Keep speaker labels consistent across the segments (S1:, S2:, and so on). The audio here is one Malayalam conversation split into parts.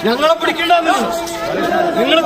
S1: ഞങ്ങളെ പിടിക്കേണ്ട നിങ്ങൾ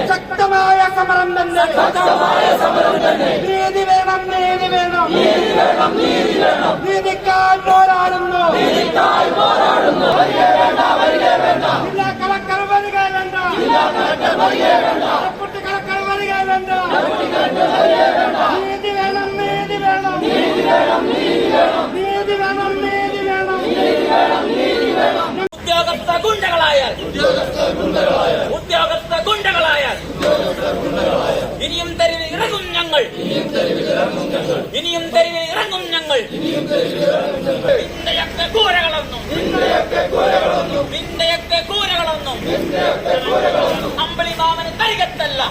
S1: ശക്തമായ സമരം തന്നെ നീതി വേണം നീതി വേണം നീതിക്കായി പോരാടുന്നു ജില്ലാ കളക്ടർ വരിക വേണ്ട ഡെപ്യൂട്ടി കളക്ടർ വരിക വേണ്ട നീതി വേണം നീതി വേണം നീതി വേണം നീതി വേണം
S2: ഉദ്യോഗസ്ഥ ഗുണ്ടകളായാൽ ഇനിയും തെരുവിൽ ഇറങ്ങും ഞങ്ങൾ നിന്റെയൊക്കെ കൂരകളൊന്നും അമ്പളിമാമന് തരികത്തല്ല